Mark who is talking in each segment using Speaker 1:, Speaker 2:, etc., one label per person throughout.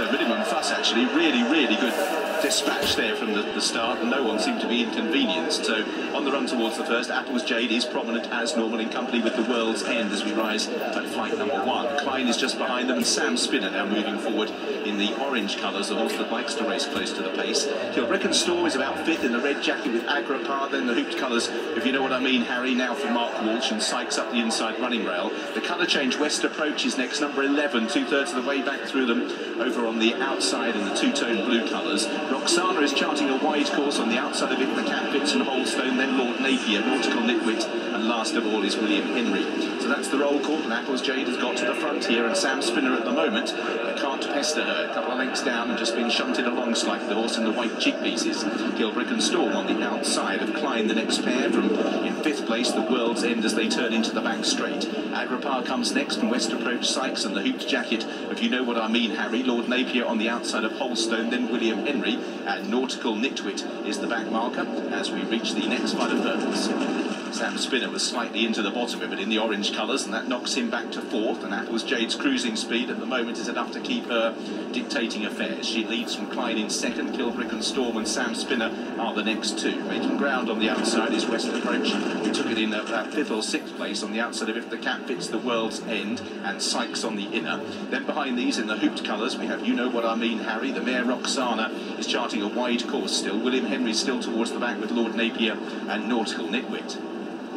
Speaker 1: So minimum fuss, actually. Really good dispatch there from the start, and no one seemed to be inconvenienced. So on the run towards the first, Apple's Jade is prominent as normal in company with the World's End as we rise at flight number 1. Klein is just behind them, and Sam Spinner now moving forward in the orange colours, a horse that likes to race close to the pace. Kilbrick Storm is about 5th in the red jacket with Agrippa, then the hooped colours, if you know what I mean, Harry, now for Mark Walsh, and Sykes up the inside running rail. The colour change, West Approach is next, number 11, 2/3 of the way back through them, over on the outside in the two-tone blue colours. Roxana is charting a wide course on the outside of it, the Cat Fitz and Holstone, then Lord Napier, Nautical Nitwit, and last of all is William Henry. So that's the roll call, and Apple's Jade has got to the front here, and Sam Spinner at the moment, they can't pester her. A couple of lengths down and just been shunted along slightly, the horse in the white cheek pieces. Kilbrick and Storm on the outside of Klein, the next pair from in 5th place, the World's End as they turn into the back straight. Agrippa comes next from West Approach, Sykes and the hooped jacket, if you know what I mean, Harry. Lord Napier on the outside of Holstone, then William Henry, and Nautical Nitwit is the back marker as we reach the next flight of hurdles. Sam Spinner was slightly into the bottom of it in the orange colours, and that knocks him back to 4th, and Apple's Jade's cruising speed at the moment is enough to keep her dictating affairs. She leads from Klein in 2nd, Kilbrick and Storm and Sam Spinner are the next 2. Making ground on the outside is West Approach, who took it in at 5th or 6th place. On the outside of it, the Cat Fits, the World's End, and Sykes on the inner. Then behind these in the hooped colours, we have You Know What I Mean, Harry. The mare Roxana is charting a wide course still. William Henry still towards the back with Lord Napier and Nautical Nitwit.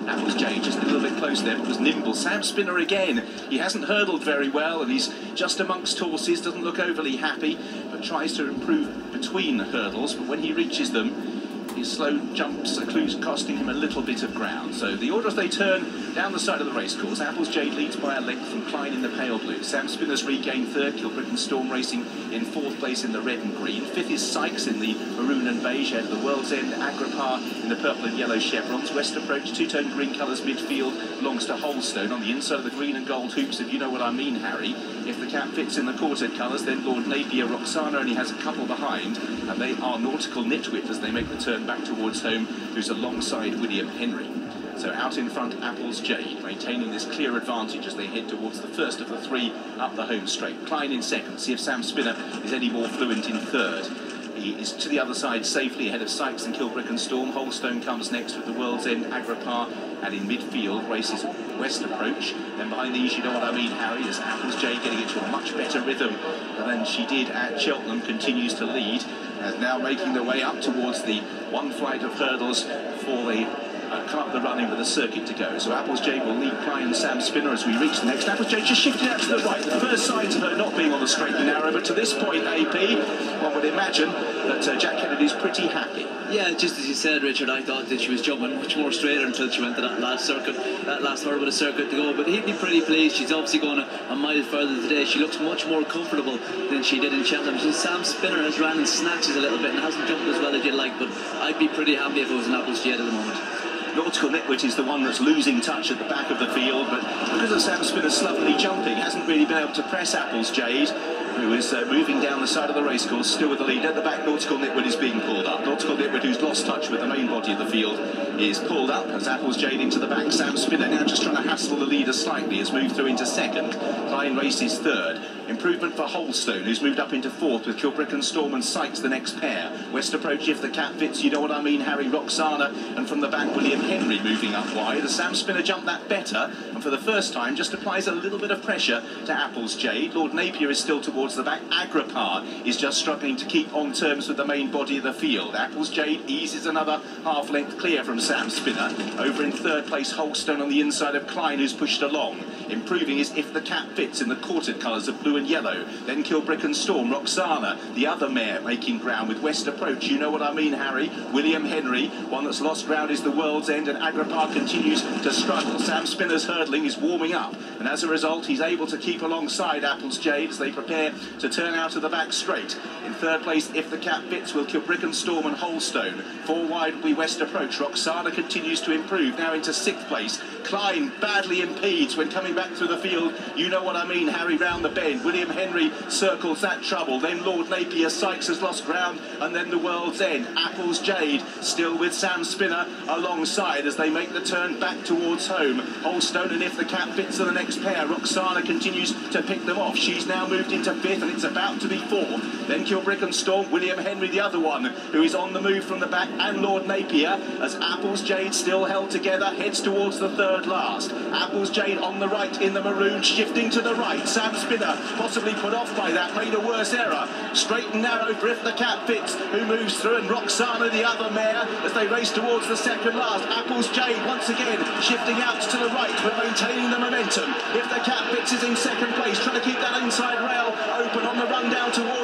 Speaker 1: Apple's Jade just a little bit close there, but was nimble. Sam Spinner again. He hasn't hurdled very well, and he's just amongst horses, doesn't look overly happy, but tries to improve between hurdles. But when he reaches them, his slow jumps are costing him a little bit of ground. So the order as they turn down the side of the racecourse, Apple's Jade leads by a length from Klein in the pale blue. Sam Spinner's regained 3rd, Kilbrick and Storm racing in 4th place in the red and green. 5th is Sykes in the maroon and beige ahead of the World's End. Agrippa in the purple and yellow chevrons. West Approach, two-tone green colours midfield, belongs to Holstone. On the inside of the green and gold hoops, if you know what I mean, Harry. If the Cat Fits in the quartered colours, then Lord Napier. Roxana only has a couple behind, and they are Nautical Nitwit as they make the turn back towards home, who's alongside William Henry. So out in front, Apple's Jade, maintaining this clear advantage as they head towards the first of the 3 up the home straight. Klein in 2nd, see if Sam Spinner is any more fluent in 3rd. He is to the other side safely ahead of Sykes and Kilbrick and Storm. Holstone comes next with the World's End, Agrippa, and in midfield races West Approach. Then behind these, you know what I mean, Harry, as Apple's Jade getting into a much better rhythm than she did at Cheltenham, continues to lead, and now making their way up towards the 1 flight of hurdles for the come up the running with a circuit to go. So Apple's Jade will lead Klein and Sam Spinner as we reach the next. Apple's Jade just shifting out to the right. The first signs of her not being on the straight and narrow, but to this point, AP, one would imagine that Jack Kennedy's pretty happy.
Speaker 2: Yeah, just as you said, Richard, I thought that she was jumping much more straighter until she went to that last circuit, that last hurdle with a circuit to go. But he'd be pretty pleased. She's obviously going a mile further today. She looks much more comfortable than she did in Cheltenham. Sam Spinner has ran in snatches a little bit and hasn't jumped as well as you'd like, but I'd be pretty happy if it was an Apple's Jade at the moment.
Speaker 1: Nautical Nitwit is the one that's losing touch at the back of the field, but because of Sam Spinner slovenly jumping, hasn't really been able to press Apple's Jade, who is moving down the side of the racecourse, still with the lead. At the back, Nautical Nitwit is being pulled up. Nautical Nitwit, who's lost touch with the main body of the field, is pulled up as Apple's Jade into the back. Sam Spinner now just trying to hassle the leader slightly, has moved through into 2nd. Klein races 3rd. Improvement for Holstone, who's moved up into 4th with Kilbrick and Storm and Sykes the next pair. West Approach, if the Cat Fits, you know what I mean, Harry, Roxana, and from the back, William Henry moving up wide. As Sam Spinner jumped that better, and for the first time just applies a little bit of pressure to Apple's Jade. Lord Napier is still towards the back. Agrippa is just struggling to keep on terms with the main body of the field. Apple's Jade eases another half length clear from Sam Spinner. Over in 3rd place, Holstone on the inside of Klein, who's pushed along. Improving is If the Cat Fits in the quartered colours of blue and yellow. Then Kilbrick and Storm. Roxana, the other mare, making ground with West Approach. You know what I mean, Harry. William Henry, one that's lost ground is the World's End, and Agrippa continues to struggle. Sam Spinner's hurdling is warming up, and as a result, he's able to keep alongside Apple's Jade as they prepare to turn out of the back straight. In 3rd place, If the Cat Fits, will Kilbrick and Storm and Holstone. 4 wide will be West Approach. Roxana continues to improve, now into 6th place. Klein badly impedes when coming way back through the field. You know what I mean, Harry, round the bend. William Henry circles that trouble. Then Lord Napier, Sykes has lost ground, and then the World's End. Apple's Jade still with Sam Spinner alongside as they make the turn back towards home. Holstone and If the Cap Fits are the next pair. Roxana continues to pick them off. She's now moved into fifth, and it's about to be fourth. Then Kilbrick and Storm, William Henry the other one, who is on the move from the back, and Lord Napier, as Apple's Jade still held together, heads towards the third last. Apple's Jade on the right in the maroon, shifting to the right. Sam Spinner, possibly put off by that, made a worse error. Straight and narrow for If the Cap Fits, who moves through, and Roxana the other mare, as they race towards the second last. Apple's Jade once again shifting out to the right, but maintaining the momentum. If the Cap Fits is in second place, trying to keep that inside rail open on the run down towards